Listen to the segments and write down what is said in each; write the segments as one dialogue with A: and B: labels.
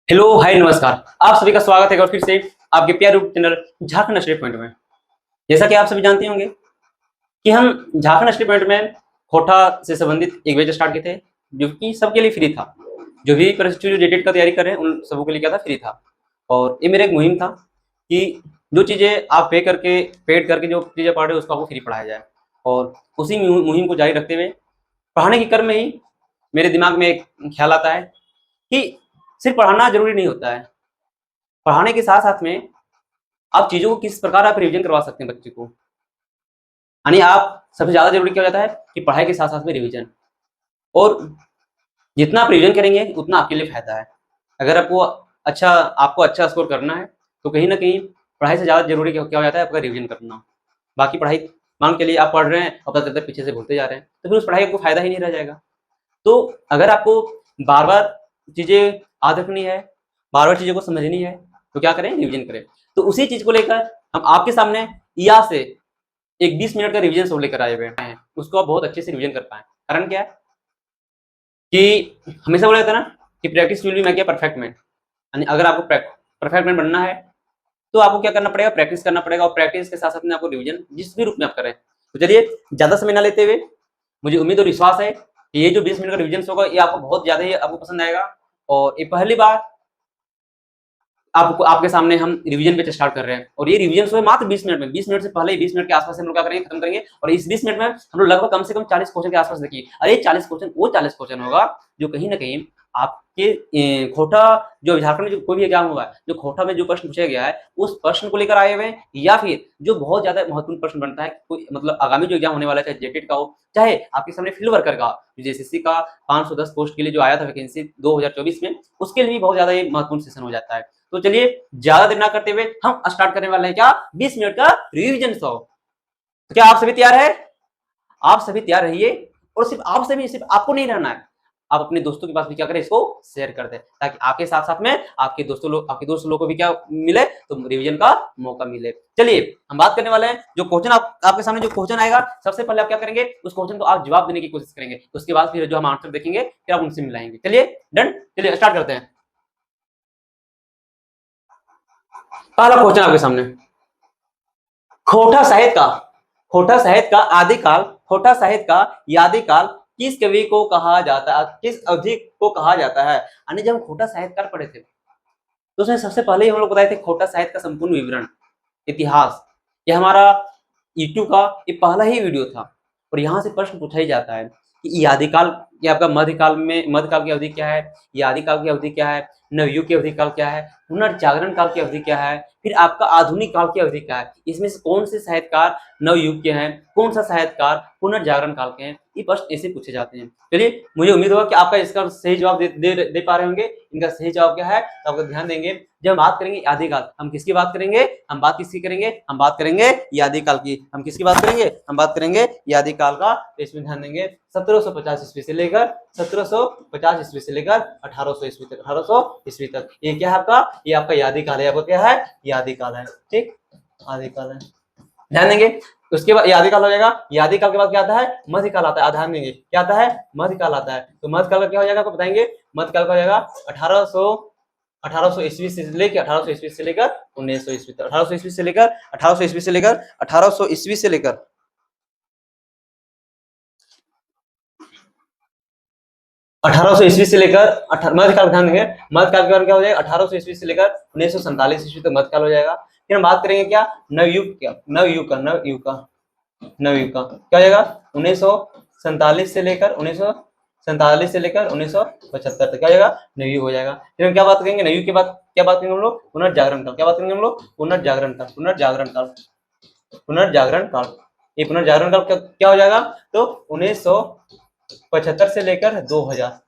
A: Hello hi नमस्कार। आप सभी का स्वागत है एक बार फिर से आपके प्यारे YouTube channel Jharkhand study point में। जैसा कि आप सभी जानते होंगे कि हम झारखंड स्टडी पॉइंट में खोटा से संबंधित एक बैच स्टार्ट किए थे जो कि सबके लिए फ्री था। जो भी प्लस 2 डेटेड का तैयारी कर रहे हैं उन सबों के लिए क्या था, फ्री था। और ये मेरा एक मुहिम था कि जो चीज़ें आप पेड करके जो चीज़ें पढ़ रहे हो उसको आपको फ्री पढ़ाया जाए। और उसी मुहिम को जारी रखते हुए पढ़ाने के क्रम में ही मेरे दिमाग में एक ख्याल आता है कि सिर्फ पढ़ाना जरूरी नहीं होता है। पढ़ाने के साथ साथ में आप चीज़ों को किस प्रकार आप रिवीजन करवा सकते हैं बच्चे को। यानी आप सबसे ज़्यादा ज़रूरी क्या हो जाता है कि पढ़ाई के साथ-साथ में रिवीजन। और जितना आप रिवीजन करेंगे उतना आपके लिए फ़ायदा है। अगर आपको अच्छा स्कोर करना है तो कहीं न कहीं पढ़ाई से ज़्यादा ज़रूरी क्या क्या हो जाता है, आपका रिवीजन करना। बाकी पढ़ाई मान के चलिए आप पढ़ रहे हैं और पता चलता है पीछे से भूलते जा रहे हैं, तो फिर उस पढ़ाई का कोई फ़ायदा ही नहीं रह जाएगा। तो अगर आपको बार-बार चीज़ें याद रखनी है, बार-बार चीज़ों को समझनी है, तो क्या करें, रिवीजन करें। तो उसी चीज़ को लेकर हम आपके सामने या से एक 20 मिनट का रिवीजन शो लेकर आए हुए हैं। उसको आप बहुत अच्छे से रिवीजन कर पाएँ। कारण क्या है कि हमेशा बोला जाता है ना कि practice will be make a perfect man. यानी अगर आपको परफेक्ट मैन बनना है, तो आपको क्या करना पड़ेगा, प्रैक्टिस करना पड़ेगा। और प्रैक्टिस के साथ-साथ में आपको रिवीजन जिस भी रूप में आप करें। तो चलिए ज़्यादा समय ना लेते हुए, मुझे उम्मीद और विश्वास है कि ये जो 20 मिनट का रिवीजन होगा ये आपको बहुत ज़्यादा ही आपको पसंद आएगा। और ये पहली बार आपको आपके सामने हम रिवीजन बैच स्टार्ट कर रहे हैं और ये रिवीजन शो है मात्र 20 मिनट में। 20 मिनट से पहले ही 20 मिनट के आस-पास हम लोग क्या करेंगे, खत्म करेंगे। और इस 20 मिनट में हम लोग लगभग कम से कम 40 क्वेश्चन के आस-पास देखिए। और ये 40 क्वेश्चन वो 40 क्वेश्चन होगा जो कहीं न कहीं आपके खोटा जो झारखंड में जो कोई भी एग्जाम हुआ है, जो खोटा में जो प्रश्न पूछा गया है, उस प्रश्न को लेकर आए हुए हैं या फिर जो बहुत ज़्यादा महत्वपूर्ण प्रश्न बनता है, कोई मतलब आगामी जो एग्जाम होने वाला है, चाहे जेटेट का हो, चाहे आपके सामने फील्ड वर्कर का, जेएसएससी का 510 पोस्ट के लिए जो आया था वैकेंसी 2024 में, उसके लिए भी बहुत ज़्यादा ये महत्वपूर्ण सेशन हो जाता है। तो चलिए ज़्यादा देर ना करते हुए हम स्टार्ट करने वाले हैं क्या, 20 मिनट का रिवीजन शो। तो क्या आप सभी तैयार हैं? आप सभी तैयार रहिए। और सिर्फ आपको नहीं रहना है, आप अपने दोस्तों के पास भी क्या करें, इसको शेयर कर दें ताकि आपके साथ-साथ में आपके दोस्त लोग को भी क्या मिले, तो रिवीजन का मौका मिले। चलिए हम बात करने वाले हैं जो क्वेश्चन आपके सामने जो क्वेश्चन आएगा, सबसे पहले आप क्या करेंगे, उस क्वेश्चन को आप जवाब देने की कोशिश करेंगे। उसके बाद फिर जो हम आंसर देखेंगे फिर आप उनसे मिलाएंगे। चलिए डन, चलिए स्टार्ट करते हैं। पहला क्वेश्चन आपके सामने, खोटा साहित्य का खोटा साहित्य का आदिकाल, खोटा साहित्य का आदिकाल किस कवि को कहा जाता है, किस अवधि को कहा जाता है। यानी जब हम खोटा साहित्यकार पढ़े थे तो उसमें सबसे पहले ही हम लोग बताए थे खोटा साहित्य का संपूर्ण विवरण, इतिहास। ये हमारा यूट्यूब का ये पहला ही वीडियो था और यहाँ से प्रश्न पूछा ही जाता है कि ये आदिकाल, ये आपका मध्यकाल की अवधि क्या है, ये आदिकाल की अवधि क्या है, नवयुग की अवधि काल क्या है, पुनर्जागरण काल की अवधि क्या है, फिर आपका आधुनिक काल की अवधि क्या है, इसमें से कौन से साहित्यकार नवयुग के हैं, कौन सा साहित्यकार पुनर्जागरण काल के हैं। ये प्रश्न ऐसे पूछे जाते हैं। चलिए मुझे उम्मीद होगा कि आपका इसका सही जवाब दे पा रहे होंगे। इनका सही जवाब क्या है, तो आपको ध्यान देंगे। जब हम बात करेंगे आदिकाल, हम किसकी बात करेंगे, हम बात किसकी करेंगे, हम बात करेंगे आदिकाल की। हम किसकी बात करेंगे, हम बात करेंगे आदिकाल का। तो इसमें ध्यान देंगे 1750 ईस्वी से लेकर 1750 ईस्वी से लेकर 1800 ईस्वी तक, 1800 ईस्वी तक ये क्या है आपका, ये आपका आदिकाल है। आपका क्या है, ये आदिकाल है। ठीक, आदिकाल है, ध्यान देंगे। उसके बाद आदिकाल हो जाएगा। आदिकाल के बाद क्या आता है, मध्यकाल आता है। ध्यान देंगे क्या आता है, मध्यकाल आता है। तो मध्यकाल का क्या हो जाएगा आपको बताएंगे। मध्यकाल का हो जाएगा 1800 ईस्वी से लेकर 1800 ईस्वी से लेकर 1900 ईस्वी तक, 1800 ईस्वी से लेकर 1800 ईस्वी से लेकर 1800 ईस्वी से लेकर 1800 ईस्वी से लेकर मध्यकाल। ध्यान देंगे मध्यकाल के बाद क्या हो जाएगा, 1800 ईस्वी से लेकर 1947 ईस्वी तक मध्यकाल हो जाएगा। फिर हम बात करेंगे क्या, नवयुग क्या, नवयुग का क्या हो जाएगा, 1947 से लेकर 1975 तक क्या हो जाएगा, नवयुग हो जाएगा। फिर हम क्या बात करेंगे, नवयुग के बाद क्या बात करेंगे हम लोग, पुनर्जागरण काल। क्या बात करेंगे हम लोग, पुनर्जागरण काल। ये पुनर्जागरण काल क्या हो जाएगा, तो 1975 से लेकर 2000।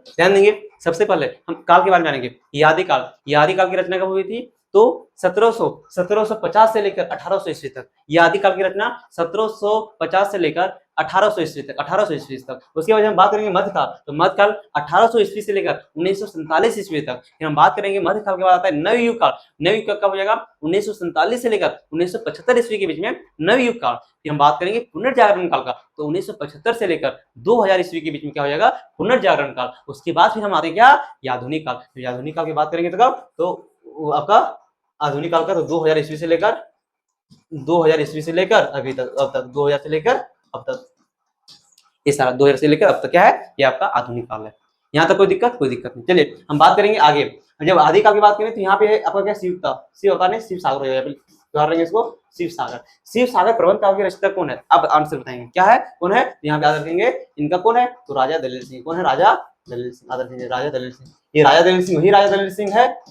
A: ध्यान देंगे सबसे पहले हम काल के बारे में जानेंगे। आदिकाल की रचना कब हुई थी, तो 1750 से लेकर 1800 ईस्वी तक। ये आदिकाल की रचना 1750 से लेकर 1800 ईस्वी तक, 1800 ईस्वी तक। उसके बाद हम बात करेंगे मध्यकाल, तो मध्यकाल 1800 ईस्वी से लेकर 1947 ईस्वी तक। फिर हम बात करेंगे मध्यकाल के बाद आता है नवयुग काल। नवयुग काल कब हो जाएगा? 1947 से लेकर 1975 ईस्वी के बीच में नवयुग काल। फिर हम बात करेंगे पुनर्जागरण काल का, तो 1975 से लेकर 2000 ईस्वी के बीच में क्या हो जाएगा? पुनर्जागरण काल। उसके बाद फिर हम आते हैं क्या? आधुनिक काल। तो आधुनिक काल की बात करेंगे तो कब? तो आपका आधुनिक काल का तो 2000 ईस्वी से लेकर 2000 ईस्वी से लेकर अभी तक, अब तक 2000 से लेकर अब तक, ये सारा 2000 से लेकर अब तक क्या है? ये आपका आधुनिक काल है। यहाँ तक कोई दिक्कत? कोई दिक्कत नहीं। चलिए हम बात करेंगे आगे। जब आदिकाल की बात करें तो यहाँ पे आपका क्या? शिव था, शिव अवतार ने शिव सागर हो जाएगा, इसको शिव सागर। शिव सागर प्रबंध काव्य के रचयिता कौन है? अब आंसर बताएंगे क्या है, कौन है? यहाँ पे याद रखेंगे इनका कौन है? तो राजा दलील सिंह। कौन है? राजा दलील सिंह। याद रखेंगे राजा दलील सिंह। ये राजा दलील सिंह, वही राजा दलील सिंह है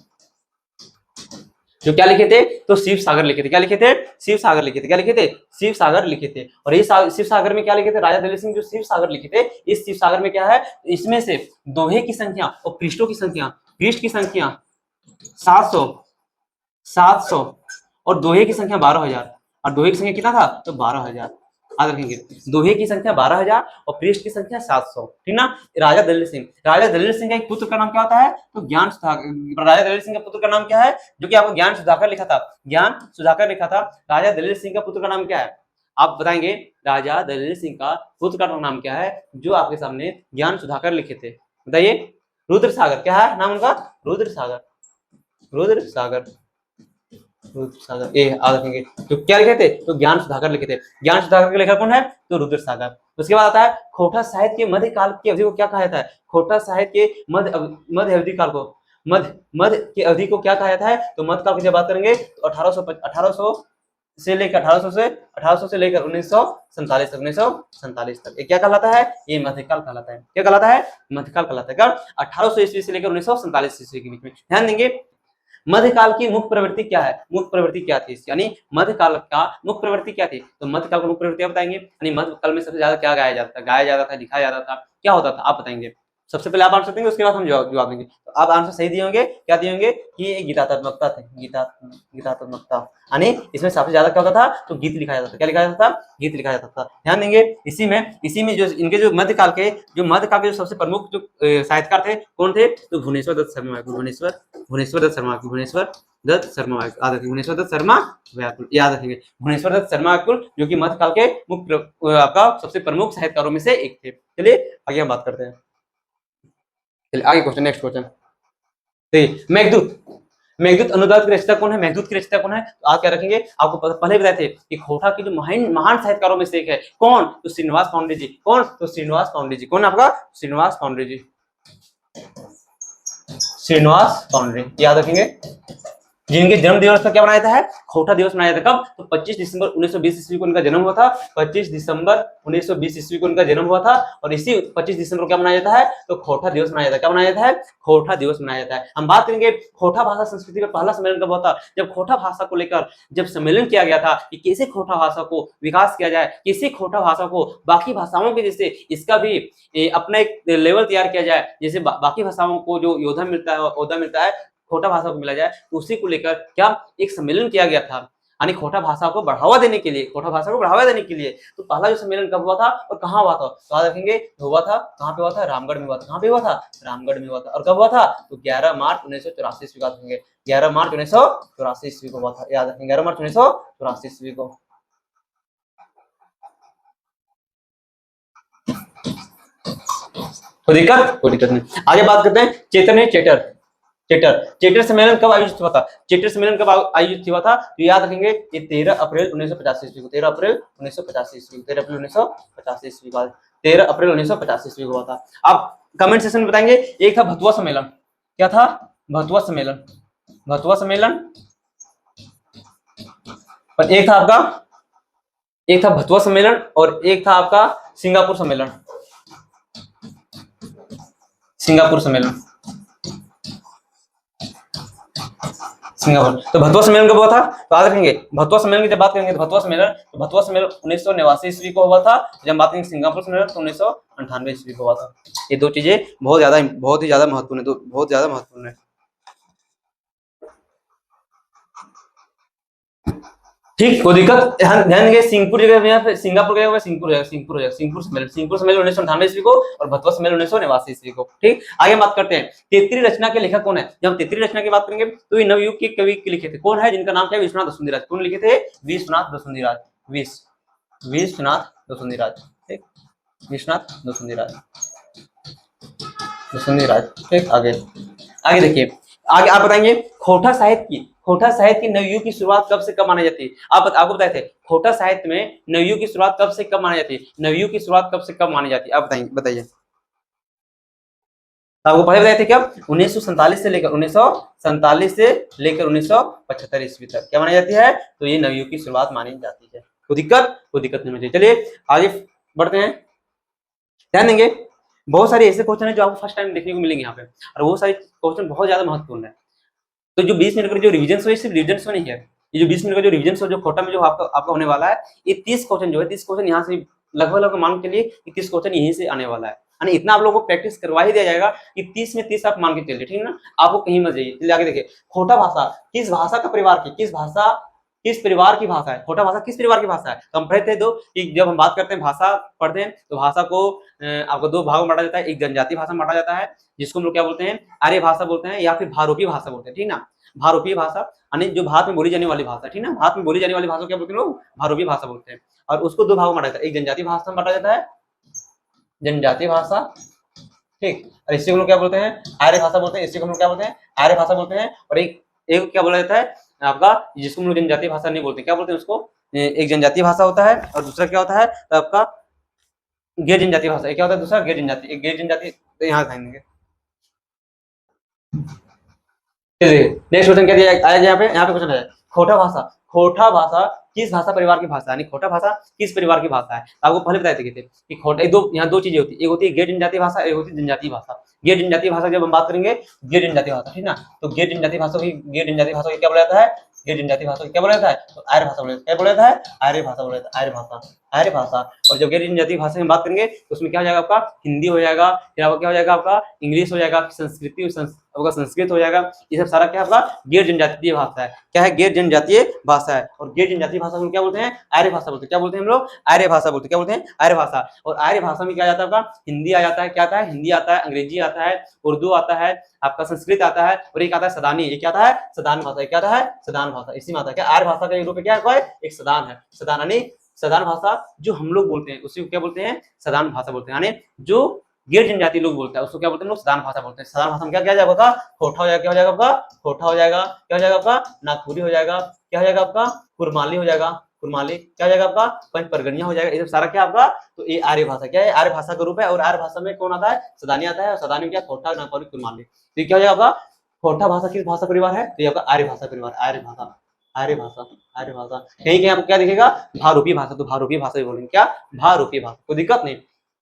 A: जो क्या लिखे थे? तो शिव सागर लिखे थे। क्या लिखे थे? शिव सागर लिखे थे। क्या लिखे थे? शिव सागर लिखे थे। और ये शिव सागर में क्या लिखे थे? राजा दलील सिंह जो शिव सागर लिखे थे, इस शिव सागर में क्या है? इसमें से दोहे की संख्या और पृष्ठों की संख्या, पृष्ठ की संख्या 700 और दोहे की संख्या 12,000। और दोहे की संख्या कितना था? तो 12,000। याद रखेंगे दोहे की संख्या 12,000 और पृष्ठ की संख्या 700। ठीक ना? राजा दलील सिंह, राजा दलील सिंह का एक पुत्र का नाम क्या होता है? तो ज्ञान सुधाकर। राजा दलील सिंह का पुत्र का नाम क्या है? जो कि आपको ज्ञान सुधाकर लिखा था, ज्ञान सुधाकर लिखा था। राजा दलील सिंह का पुत्र का नाम क्या है? आप बताएंगे राजा दलील सिंह का पुत्र का नाम क्या है जो आपके सामने ज्ञान सुधाकर लिखे थे? बताइए। रुद्र सागर। क्या है नाम उनका? रुद्र सागर। रुद्र सागर, रुद्र सागर ये याद रखेंगे। तो क्या लिखे थे? तो ज्ञान सुधाकर लिखे थे। ज्ञान सुधाकर के लेखक कौन है? तो रुद्र सागर। उसके बाद आता है खोटा साहित्य के मध्यकाल की अवधि को क्या कहा जाता है? खोटा साहित्य के मध्य अवधि काल को, मध्य की अवधि को क्या कहा जाता है? तो मध्यकाल की जब बात करेंगे तो 1800 से लेकर 1800 से लेकर 1947 तक, 1947 तक ये क्या कहलाता है? ये मध्यकाल कहलाता है। क्या कहलाता है? मध्यकाल कहलाता है। कब? 1800 ईस्वी से लेकर 1947 ईस्वी के बीच में। ध्यान देंगे मध्यकाल की मुख्य प्रवृत्ति क्या है? मुख्य प्रवृत्ति क्या थी? यानी मध्यकाल का मुख्य प्रवृत्ति क्या थी? तो मध्यकाल का मुख्य प्रवृत्ति बताएंगे। यानी मध्यकाल में सबसे ज्यादा क्या गाया जाता था? गाया जाता था, लिखा जाता था, क्या होता था? आप बताएंगे। सबसे पहले आप आंसर देंगे, उसके बाद हम जवाब देंगे। तो आप आंसर सही दिए होंगे। क्या दिए होंगे? कि ये गीतात्मकता थे, गीतात्मकता। यानी इसमें सबसे ज्यादा क्या होता था? तो गीत लिखा जाता था। क्या लिखा जाता था? गीत लिखा जाता था। ध्यान देंगे इसी में जो इनके जो मध्यकाल के जो सबसे प्रमुख जो साहित्यकार थे कौन थे? तो भुवनेश्वर दत्त शर्मा, भुवनेश्वर दत्त शर्मा, भुवनेश्वर दत्त शर्मा याद रखेंगे। भुवनेश्वर दत्त शर्मा व्याकुल याद रखेंगे। भुवनेश्वर दत्त शर्मा व्याकुल जो कि मध्यकाल के मुख्य आपका सबसे प्रमुख साहित्यकारों में से एक थे। चलिए आगे हम बात करते हैं। चलिए आगे क्वेश्चन, नेक्स्ट क्वेश्चन। मेघदूत अनुदात की रचयिता कौन है? मेघदूत की रचयिता कौन है? तो आप क्या रखेंगे? आपको पहले बताए थे कि खोटा के जो महान साहित्यकारों में से एक है कौन? तो श्रीनिवास पांडे जी। कौन? तो श्रीनिवास पांडे जी। कौन आपका? श्रीनिवास पांडे जी। श्रीनिवास पांडे याद रखेंगे। जिनके जन्म दिवस का क्या मनाया जाता है? खोटा दिवस मनाया जाता है। कब? तो 25 दिसंबर 1920 ईस्वी को उनका जन्म हुआ था। 25 दिसंबर 1920 ईस्वी को उनका जन्म हुआ था। और इसी 25 दिसंबर को क्या मनाया जाता है? तो खोटा दिवस मनाया जाता है। क्या मनाया जाता है? खोटा दिवस मनाया जाता है। हम बात करेंगे खोटा भाषा संस्कृति का पहला सम्मेलन कब हुआ था? जब खोटा भाषा को लेकर जब सम्मेलन किया गया था कि कैसे खोटा भाषा को विकास किया जाए, कैसे खोटा भाषा को बाकी भाषाओं के जैसे इसका भी अपना एक लेवल तैयार किया जाए, जैसे बाकी भाषाओं को जो योद्धा मिलता है खोटा भाषा को मिला जाए, तो उसी को लेकर क्या एक सम्मेलन किया गया था। यानी खोटा भाषा को बढ़ावा देने के लिए, तो पहला जो सम्मेलन कब हुआ था और कहाँ हुआ था? तो याद रखेंगे हुआ था कहाँ पे हुआ था? रामगढ़ में हुआ था। कहाँ पे हुआ था? रामगढ़ में हुआ था। और कब हुआ था? तो 11 मार्च 1984 ईस्वी को। याद रखेंगे 11 मार्च 1984 ईस्वी को हुआ था। याद रखेंगे 11 मार्च 1984 ईस्वी को। कोई दिक्कत नहीं। आगे बात करते हैं चैतन्य चेटर सम्मेलन कब आयोजित हुआ था? चेटर सम्मेलन कब आयोजित हुआ था? तो याद रखेंगे ये 13 अप्रैल 1985 ईस्वी को। 13 अप्रैल 1985 ईस्वी को। 13 अप्रैल 1985 ईस्वी को। 13 अप्रैल 1985 ईस्वी को हुआ था। आप कमेंट सेक्शन में बताएंगे। एक था भतुआ सम्मेलन। क्या था? भतुआ सम्मेलन। और एक था भतुआ सम्मेलन और एक था आपका सिंगापुर सम्मेलन। तो भतुआ सम्मेलन कब हुआ था? तो याद रखेंगे भतुआ सम्मेलन की जब बात करेंगे तो भतुआ सम्मेलन 1989 ईस्वी को हुआ था। जब बात करेंगे सिंगापुर सम्मेलन तो 1998 ईस्वी को हुआ था। ये दो चीजें बहुत ही ज्यादा महत्वपूर्ण है। ठीक, कोई दिक्कत, ध्यान ध्यान देंगे। सिंहपुर जगह यहाँ पे सिंगापुर का सिंहपुर हो जाएगा, सिंहपुर हो जाएगा, सिंहपुर सम्मेलन 1998 ईस्वी को और भतवा सम्मेलन 1989 ईस्वी को। ठीक, आगे बात करते हैं तेतरी रचना के लेखक कौन है। जब हम तेतरी रचना की बात करेंगे तो ये नवयुग के कवि के लिखे थे, कौन है, जिनका नाम क्या है, विश्वनाथ दसुंधीराज। कौन लिखे थे, विश्वनाथ दसुंधीराज, विश्वनाथ दसुंधीराज। ठीक, विश्वनाथ दसुंधीराज, दसुंधीराज। ठीक, आगे आगे देखिए, आगे आप बताएंगे खोटा साहित्य की नवयुग की शुरुआत कब से कब मानी जाती है। आपको बताए थे खोटा साहित्य में नवयुग की शुरुआत कब से कब मानी जाती है, नवयुग की शुरुआत कब से कब मानी जाती है, आप बताइए। आपको पहले बताए थे क्या, 1947 से लेकर 1975 ईस्वी तक क्या मानी जाती है, तो ये नवयुग की शुरुआत मानी जाती है। कोई दिक्कत नहीं होनी चाहिए। चलिए आगे बढ़ते हैं, ध्यान देंगे। बहुत सारे ऐसे क्वेश्चन है जो आपको फर्स्ट टाइम देखने को मिलेंगे यहाँ पे, और वो सारे क्वेश्चन बहुत ज्यादा महत्वपूर्ण है। तो जो 20 मिनट का जो रिवीजन शो है, सिर्फ रिवीजन शो नहीं है, ये जो 20 मिनट का जो रिवीजन शो जो खोटा में जो आपका होने वाला है, ये 30 क्वेश्चन जो है 30 क्वेश्चन यहाँ से लगभग मान के लिए 30 क्वेश्चन यहीं से आने वाला है। यानी इतना आप लोगों को प्रैक्टिस करवा ही दिया जाएगा कि 30 में 30 आप मान के चलिए, ठीक है ना, आपको कहीं मत जाइए। चलिए आगे देखिए, खोटा भाषा किस भाषा का परिवार की, किस परिवार की भाषा है, खोटा भाषा किस परिवार की भाषा है। तो हम पढ़े थे दो कि जब हम बात करते हैं भाषा पढ़ते हैं तो भाषा को आपको दो भागों में बांटा जाता है, एक जनजातीय भाषा में बांटा जाता है जिसको हम लोग क्या बोलते हैं, आर्य भाषा बोलते हैं, या फिर भारूपी भाषा बोलते हैं, ठीक ना, भारूपी भाषा यानी जो भारत में बोली जाने वाली भाषा, ठीक ना, भारत में बोली जाने वाली भाषा क्या बोलते हैं लोग, भारूपी भाषा बोलते हैं। और उसको दो भागों में बांटा जाता है, एक जनजातीय भाषा में बांटा जाता है, जनजातीय भाषा, ठीक, और इसी को लोग क्या बोलते हैं, आर्य भाषा बोलते हैं, इसी को हम लोग क्या बोलते हैं, आर्य भाषा बोलते हैं। और एक क्या बोला जाता है आपका, जिसको हम लोग जनजातीय भाषा नहीं बोलते, क्या बोलते हैं उसको, एक जनजातीय भाषा होता है और दूसरा क्या होता है, तो आपका गैर जनजातीय भाषा। क्या होता है दूसरा, गैर जनजातीय, गैर जनजातीय, तो यहाँ ध्यान नेक्स्ट क्वेश्चन क्या दिया आया, यहाँ पे क्वेश्चन है, खोटा भाषा किस भाषा परिवार की भाषा है, यानी खोटा भाषा किस परिवार की भाषा है। आपको पहले बताए थे कि खोटा यहाँ दो चीजें होती है, एक होती है गैर जनजातीय भाषा, एक होती है जनजातीय भाषा। गैर जनजातीय भाषा जब हम बात करेंगे, गैर जनजातीय भाषा, ठीक ना, तो गैर जनजातीय भाषा को क्या बोला जाता है, गैर जनजातीय भाषा को क्या बोला जाता है, तो आर्य भाषा बोला जाता है। क्या बोला जाता है, आर्य भाषा बोला जाता है, आर्य भाषा। और जब गैर जनजातीय भाषा की बात करेंगे तो उसमें क्या हो जाएगा, आपका हिंदी हो जाएगा, फिर आपका क्या हो जाएगा, आपका इंग्लिश हो जाएगा, आपका संस्कृत हो जाएगा। ये सब सारा क्या आपका गैर जनजातीय भाषा है। क्या है, गैर जनजातीय भाषा है। और गैर जनजातीय भाषा को क्या बोलते हैं, आर्य भाषा बोलते हैं। क्या बोलते हैं हम लोग, आर्य भाषा बोलते हैं। क्या बोलते हैं, आर्य भाषा। और आर्य भाषा में क्या आता है, आपका हिंदी आ जाता है, क्या आता है, हिंदी आता है, अंग्रेजी आता है, उर्दू आता है, आपका संस्कृत आता है, और एक आता है सदानी। ये क्या आता है, सदान भाषा। क्या आता है, सदान भाषा। इसी में आता है क्या, आर्य भाषा का एक रूप क्या है, एक सदान है। सदान यानी सदान भाषा जो हम लोग बोलते हैं उसी को क्या बोलते हैं, सदान भाषा बोलते हैं। यानी जो गैर जनजातीय लोग बोलते हैं उसको क्या बोलते हैं लोग, सदान भाषा बोलते हैं। सदान भाषा में क्या जाएगा, खोटा हो जाएगा, क्या हो जाएगा आपका, खोटा हो जाएगा, क्या हो जाएगा आपका, नागपुरी हो जाएगा, क्या हो जाएगा आपका, कुरमाली हो जाएगा, कुरमाली क्या हो जाएगा आपका, पंच परगनिया हो जाएगा। ये सब सारा क्या आपका, तो ये आर्य भाषा क्या है, आर्य भाषा का रूप है। और आर्य भाषा में कौन आता है, सदानी आता है। और सदानी में क्या, खोटा, नागपुरी, कुरमाली। तो ये क्या हो जाएगा आपका, खोटा भाषा किस भाषा परिवार है, तो ये आपका आर्य भाषा परिवार, आर्य भाषा, आर्य भाषा, आर्य भाषा। कहीं कहीं आपको क्या दिखेगा, भारूपी भाषा, तो भारूपी भाषा भी बोलेंगे, क्या, भारूपी भाषा, कोई दिक्कत नहीं।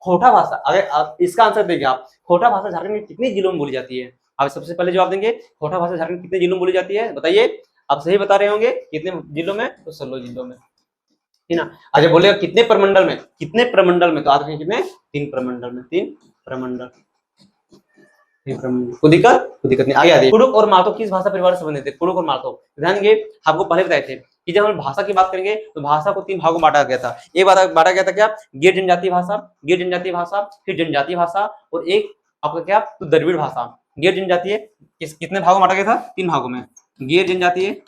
A: खोटा भाषा, अगर आप इसका आंसर देंगे आप, खोटा भाषा झारखंड में कितने जिलों में बोली जाती है, आप सबसे पहले जवाब देंगे, खोटा भाषा झारखंड में कितने जिलों में बोली जाती है, बताइए। आप सही बता रहे होंगे, कितने जिलों में, तो 16 जिलों में, ठीक ना। अच्छा बोलेगा कितने प्रमंडल में, तो आप कितने, 3 प्रमंडल में, 3 प्रमंडल। कोई दिक्कत नहीं, आगे कुडुख और मातो किस भाषा परिवार से संबंधित है, कुडुख और मातो। ध्यान देंगे, आपको पहले बताए थे कि जब हम भाषा की बात करेंगे तो भाषा को 3 भागों में बांटा गया था। एक बांटा गया था क्या, गैर जनजातीय भाषा, फिर जनजातीय भाषा, और एक आपका क्या, तो द्रविड़ भाषा। गैर जनजातीय कितने भागों में बांटा गया था, 3 भागों में, गैर जनजातीय,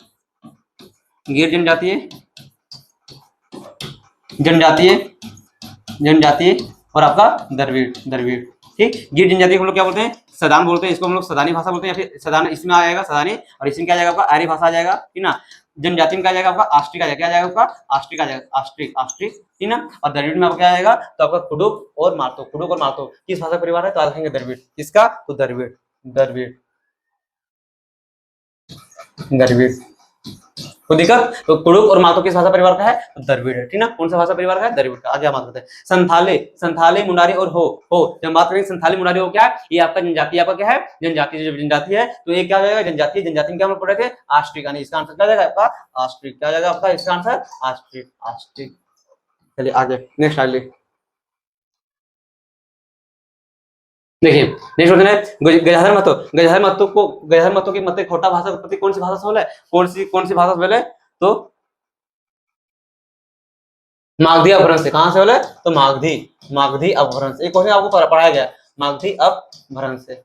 A: जनजातीय और आपका द्रविड़। ठीक, गैर जनजातीय हम लोग क्या बोलते हैं, सदान बोलते हैं, इसको हम लोग सदानी भाषा बोलते हैं, या फिर सदान इसमें आ जाएगा सदानी, और इसमें क्या आ जाएगा आपका आर्य भाषा आ जाएगा, ठीक ना। जनजाति में क्या आ जाएगा आपका आस्ट्रिक आ जाएगा, क्या आ जाएगा आपका आस्ट्रिक आ जाएगा, आस्ट्रिक, ठीक ना। और द्रविड़ में आपका क्या आएगा, तो आपका कुडुख और मातो किस भाषा परिवार है, तो रखेंगे द्रविड़, किसका, तो द्रविड़। कोई दिक्कत, तो कुडुख और मातो किस भाषा परिवार का है, तो द्रविड़ है, ठीक ना। कौन सा भाषा परिवार का है, द्रविड़ का। आगे बात करते हैं संथाले, मुंडारी और हो। जब बात करेंगे संथाली, मुंडारी हो, क्या ये आपका जनजाति, आपका क्या है, जनजाति। जब जनजाति है तो ये क्या हो जाएगा, जनजाति में क्या हम पढ़े थे, आस्ट्रिक, यानी इसका आंसर क्या जाएगा आपका, आस्ट्रिक। क्या जाएगा आपका इसका आंसर, आस्ट्रिक। चलिए आगे नेक्स्ट आइए, देखिए नेक्स्ट क्वेश्चन है, गजाधर महतो की मत खोटा भाषा के प्रति कौन सी भाषा से बोले, कौन सी भाषा से बोले, तो मागधी अपभ्रंश से, कहां से बोले तो मागधी अपभ्रंश, एक क्वेश्चन आपको पढ़ाया गया, मागधी अपभ्रंश से,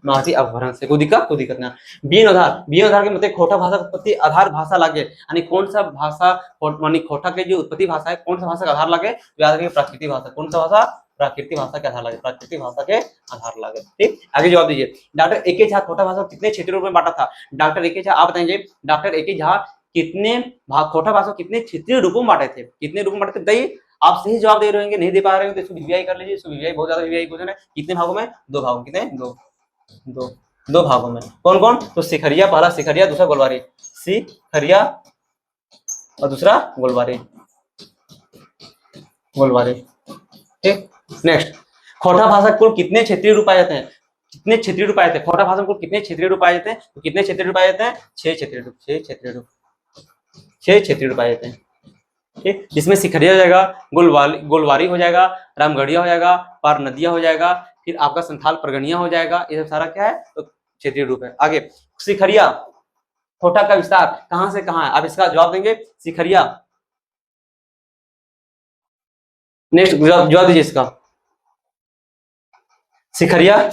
A: मागधी अपभ्रंश से, कोई दिक्कत ना। बीन आधार के मतलब खोटा भाषा का उत्पत्ति आधार भाषा लागे, यानी कौन सा भाषा, मानी खोटा के जो उत्पत्ति भाषा है कौन सा भाषा का आधार लागे, याद रखिए प्राकृतिक भाषा, कौन सा भाषा, प्राकृतिक भाषा के आधार लागे, प्राकृतिक भाषा के आधार लागे। ठीक, आगे जवाब दीजिए। डॉक्टर ए के झा खोटा भाषा कितने क्षेत्रीय रूप में बांटा था? डॉक्टर ए के झा, आप बताएंगे डॉक्टर ए के झा कितने खोटा भाषा कितने क्षेत्रीय रूपों में बांटे थे, कितने रूपों में बांटे थे बताइए। आप सही जवाब दे रहे होंगे, नहीं दे पा रहे हो तो इसको वीवीआई कर लीजिए, इसको वीवीआई बहुत ज्यादा वीवीआई क्वेश्चन है। कितने भागों में? 2 भागों, कितने? दो दो भागों में। कौन कौन? तो सिखरिया, पहला सिखरिया, दूसरा गोलवारी, सिखरिया और दूसरा गोलवारी, गोलवारी। ठीक, नेक्स्ट, खोटा भाषा कुल कितने क्षेत्रीय रूप पाए जाते हैं? कितने क्षेत्रीय रूप पाए जाते हैं? खोटा भाषा को कितने क्षेत्रीय रूप पाए जाते हैं? तो कितने क्षेत्रीय रूप पाए जाते हैं? 6 क्षेत्रीय रूप, 6 क्षेत्रीय रूप, 6 क्षेत्रीय रूप पाए जाते हैं। ठीक, जिसमें सिखरिया हो जाएगा, गोलवारी हो जाएगा, रामगढ़िया हो जाएगा, पार नदिया हो जाएगा, फिर आपका संथाल परगनिया हो जाएगा। ये सब सारा क्या है? तो क्षेत्रीय रूप है। आगे, सिखरिया खोटा का विस्तार कहां से कहां है? आप इसका जवाब देंगे सिखरिया। नेक्स्ट जवाब दीजिए इसका, सिखरिया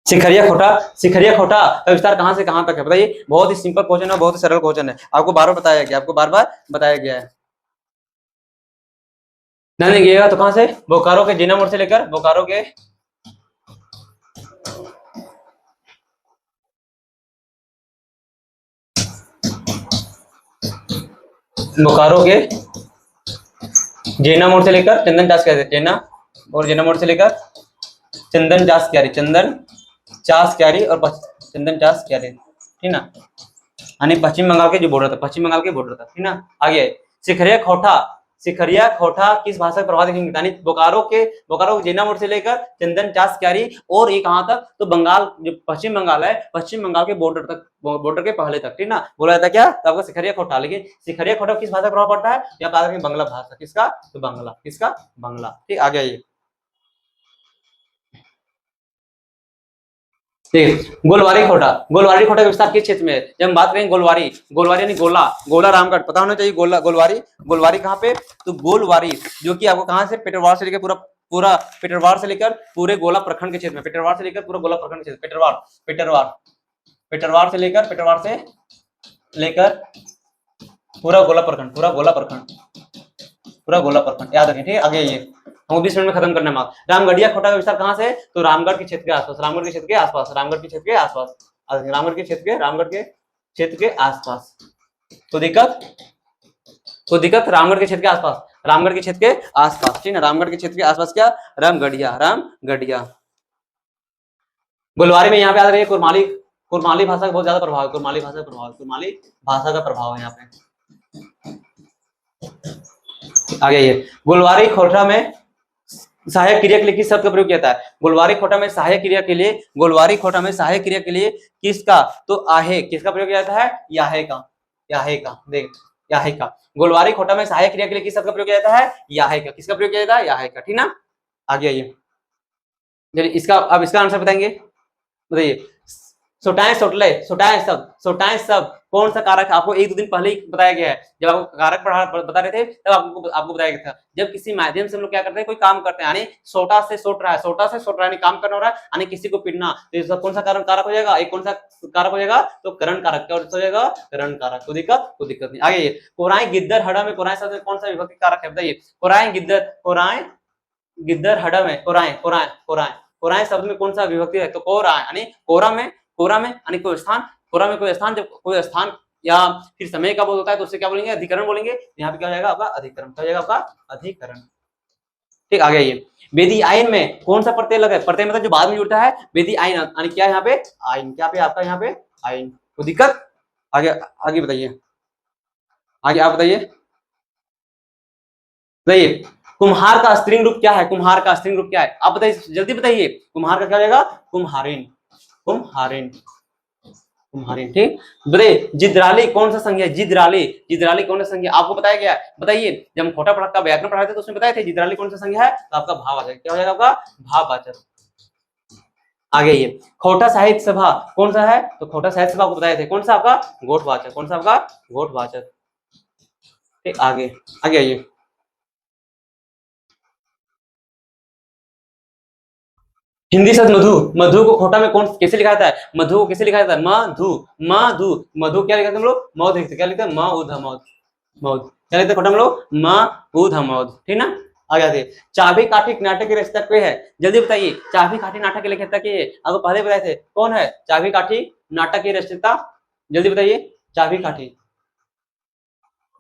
A: सिखरिया खोटा का विस्तार कहां से कहां तक है बताइए। बहुत ही सिंपल क्वेश्चन है, बहुत ही सरल क्वेश्चन है, आपको बार बार बताया गया, आपको बार बार बताया गया है। ध्यान देंगे तो कहां से? बोकारो के जीना मोड़ से लेकर बोकारो के जेना मोड़ से लेकर चंदन चास क्यारी, जेना मोड़ से लेकर चंदन चास क्यारी, चंदन चास क्यारी और चंदन चास क्यारी, ठीक ना, यानी पश्चिम बंगाल के जो बॉर्डर था, पश्चिम बंगाल के बॉर्डर था, ठीक ना। आगे, सिखरिया खोटा किस भाषा का प्रभाव देखेंगे? यानी बोकारो जेना मोड़ से लेकर चंदन चास क्यारी और ये कहां तक? तो बंगाल, जो पश्चिम बंगाल है, पश्चिम बंगाल के बॉर्डर तक, बॉर्डर के पहले तक, ठीक ना, बोला जाता क्या? तो आपका सिखरिया खोटा। लेकिन सिखरिया खोटा किस भाषा का प्रभाव पड़ता है? या बांग्ला भाषा, किसका? तो बांग्ला, किसका? बांग्ला। ठीक, आगे आइए, गोलवारी खोटा का विस्तार किस क्षेत्र में है? जब हम बात करें गोलवारी यानी गोला रामगढ़, पता होना चाहिए। गोलवारी कहाँ पे? तो गोलवारी जो कि आपको कहां से? पेटरवार से लेकर पूरा पेटरवार से लेकर पूरे गोला प्रखंड के क्षेत्र में, पेटरवार से लेकर पूरा गोला प्रखंड के क्षेत्र, पेटरवार से लेकर पूरा गोला प्रखंड, याद रखें। ठीक है, आगे आइए, हमको 20 मिनट में खत्म करना है। रामगढ़िया खोटा का विस्तार कहां से? तो रामगढ़ के क्षेत्र के आसपास, रामगढ़ के क्षेत्र के आसपास, रामगढ़ के क्षेत्र के आसपास, तो दिक्कत रामगढ़ के क्षेत्र के आसपास, रामगढ़ के क्षेत्र के आसपास, ठीक है, रामगढ़ के क्षेत्र के आसपास क्या? रामगढ़िया। गोलवारी में यहाँ पे याद रखिए कुरमाली भाषा का बहुत ज्यादा प्रभाव है, कुरमाली भाषा का प्रभाव है यहाँ पे। आगे ये गोलवारी खोटा में सहायक क्रिया के लिए किस शब्द का प्रयोग किया जाता है? गोलवारी खोटा में सहायक क्रिया के लिए किसका? तो आहे, किसका प्रयोग किया जाता है? याहे का। देख, याहे का। गोलवारी खोटा में सहायक क्रिया के लिए किस शब्द का प्रयोग किया जाता है? याहे का। किसका प्रयोग किया जाता है? याहे का, ठीक ना। आगे आइए, चलिए इसका आंसर बताएंगे, बताइए। सोटाएं सोटाएं सब कौन सा कारक है? आपको 1-2 दिन पहले ही बताया गया है, जब आपको कारक बता रहे थे तब आपको बताया गया था। जब किसी माध्यम से हम लोग क्या करते हैं, कोई काम करते हैं, यानी सोटा से सोट रहा है, यानी काम करना हो रहा है, यानी किसी को पीटना, तो ये कौन सा कारक हो जाएगा? एक कौन सा कारक हो जाएगा? तो करण कारक। क्या हो जाएगा? करण कारक। कोई दिक्कत नहीं। आगे ये कोराई गिद्दर हड़ा में कोराई शब्द में कौन सा विभक्ति कारक है बताइए। कोराई गिद्दर हड़ा में कोराई शब्द में कौन सा विभक्ति है? तो कोराई, यानी कोरा में यानी कोई स्थान, जब कोई स्थान या फिर समय का बोध होता है तो उससे क्या बोलेंगे? अधिकरण बोलेंगे। यहाँ पे क्या हो जाएगा आपका? अधिकरण। क्या हो जाएगा आपका? अधिकरण। ठीक, आगे आइए, वेदी आयन में कौन सा प्रत्यय लगा है? प्रत्यय मतलब जो बाद में जुड़ता है, वेदी आयन, यानी क्या यहाँ पे? आयन। क्या पे आपका यहाँ पे? आयन। कोई दिक्कत? आगे बताइए, आगे आप बताइए। कुम्हार का स्त्रीलिंग रूप क्या है? आप बताइए, जल्दी बताइए। कुम्हार का क्या हो जाएगा? कुम्हारिन। ठीक, बताइए जिद्राली कौन सा संज्ञा है? जिद्राली कौन सा संज्ञा? आपको बताया गया, बताइए। जब हम खोटा का व्याकरण पढ़ाए थे तो उसमें बताए थे जिद्राली कौन सा संज्ञा है, तो आपका भाव आ जाएगा। क्या हो जाएगा आपका? भाववाचक। आगे ये खोटा साहित्य सभा कौन सा है? तो खोटा साहित्य सभा को बताए थे, कौन सा आपका? घोटवाचक। कौन सा आपका? घोटवाचक। ठीक, आगे आगे आइए। हिंदी शब्द मधु, मधु को खोटा में कौन कैसे लिखा जाता है? मधु को कैसे लिखा जाता है? मधु, मधु, मधु क्या लिखते हैं हम लोग? मौध लिखते हैं। क्या लिखते हैं? म उध मौध, मौध क्या लिखते हैं खोटा में लोग? म उध मौध, ठीक ना। आगे आते हैं। चाबी काठी नाटक की रचयिता कोई है? जल्दी बताइए, चाबी काठी नाटक की रचयिता के आपको पहले बताए थे, कौन है चाबी काठी नाटक की रचयिता? जल्दी बताइए, चाबी काठी।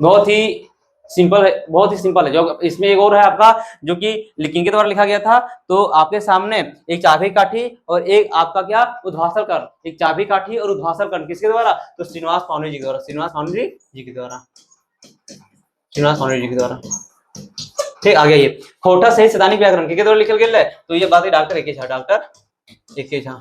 A: बहुत ही सिंपल है, बहुत ही सिंपल है। जो इसमें एक और है आपका, जो कि लिकिंग के द्वारा लिखा गया था। तो आपके सामने एक चाबी काठी और एक आपका क्या? उद्वासल कर्ण। एक चाबी काठी और उद्वासल कर्ण किसके द्वारा? तो श्रीनिवास पावनी जी के द्वारा, श्रीनिवास पावनी जी के द्वारा, श्रीनिवास पावनी जी के द्वारा। ठीक, आगे ये खोटा सही सैद्धांतिक व्याकरण के द्वारा लिखल गेल है। तो ये बात है डॉक्टर एके झा, डॉक्टर एके झा,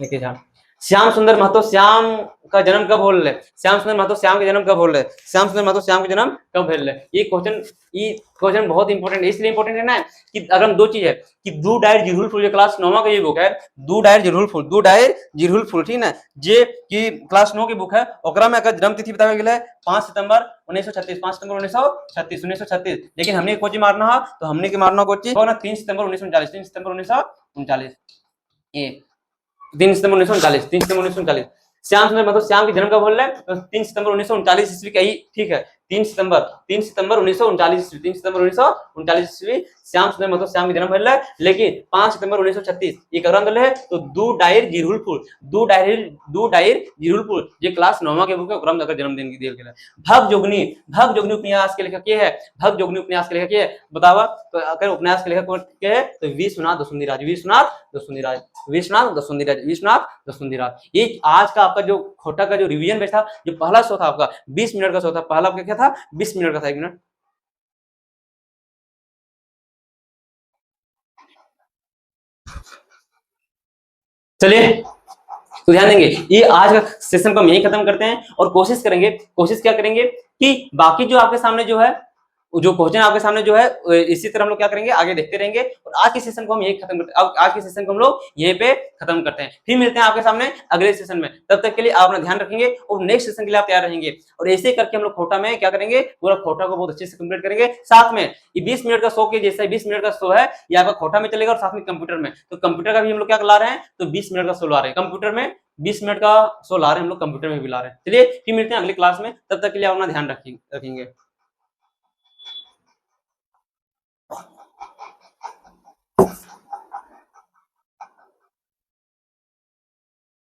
A: एके झा। श्याम सुंदर महतो श्याम का जन्म कब होल है? श्याम सुंदर महतो श्याम का जन्म कब होल है? श्याम सुंदर महतो श्याम का जन्म कब भेल है? ये क्वेश्चन बहुत इंपॉर्टेंट है। इसलिए इंपॉर्टेंट है ना कि अगर हम दो चीज है कि दू डायर जिरहुल फुल, क्लास 9 का ये बुक है, दू डायर जिरहुल फुल, दू डायर जिरहुल फुल, ठीक ना, जे की क्लास 9 की बुक है। ओकरा में अगर जन्म तिथि बताया गेल है 5 सितंबर 1936, 5 सितंबर 1936, 1936। लेकिन हमने कोची मारना है, तो हमने के मारना कोची कौन है? 3 सितंबर 1939, 3 सितंबर 1939, ये 3 सितंबर 1939, 3 सितंबर 1939। श्याम सुंदर मतलब श्याम के जन्म कब बोल रहे हैं? तो 3 सितंबर 1939 ईस्वी का ही, ठीक है। 3 सितंबर 1939 ईस्वी, 3 सितंबर 1939 ईस्वी श्याम सुंदर मतलब श्याम के जन्म भेल है। लेकिन 5 सितंबर 1936 ये करण दल है। तो दू डायर जिरहुल फुल, दू डायर जिरहुल फुल ये क्लास 9 के बुक है, ओकरा में अगर जन्मदिन की देल गेल है। भग जोगनी उपन्यास के लेखक के है? भग जोगनी उपन्यास के लेखक के है बतावा? तो अगर उपन्यास के लेखक के है तो विश्वनाथ दसुंधीराज, विश्वनाथ दसुंधीराज, विश्वनाथ दसुंधीराज, विश्वनाथ दसुंधीराज। ये आज का आपका जो खोटा का जो रिवीजन बेच था, जो पहला शो था आपका 20 मिनट का शो था, पहला आपका क्या था? 20 मिनट का था। 1 मिनट, चलिए तो ध्यान देंगे। ये आज का सेशन को हम यही खत्म करते हैं और कोशिश करेंगे, कोशिश क्या करेंगे कि बाकी जो आपके सामने जो है, जो क्वेश्चन आपके सामने जो है, इसी तरह हम लोग क्या करेंगे, आगे देखते रहेंगे। और आज के सेशन को हम यही खत्म करते हैं। अब आज के सेशन को हम लोग यहीं पे खत्म करते हैं। फिर मिलते हैं आपके सामने अगले सेशन में। तब तक के लिए आप अपना ध्यान रखेंगे और नेक्स्ट सेशन के लिए आप तैयार रहेंगे। और ऐसे करके हम लोग खोटा में क्या करेंगे, पूरा खोटा को बहुत अच्छे से कंप्लीट करेंगे। साथ में ये 20 मिनट का शो के जैसे 20 मिनट का शो है, ये आपका खोटा में चलेगा और साथ में कंप्यूटर में। तो कंप्यूटर का भी हम लोग क्या ला रहे हैं, तो 20 मिनट का शो ला रहे हैं कंप्यूटर में, 20 मिनट का शो ला रहे हैं हम लोग कंप्यूटर में भी ला रहे हैं। चलिए फिर मिलते हैं अगली क्लास में। तब तक के लिए अपना ध्यान रखेंगे।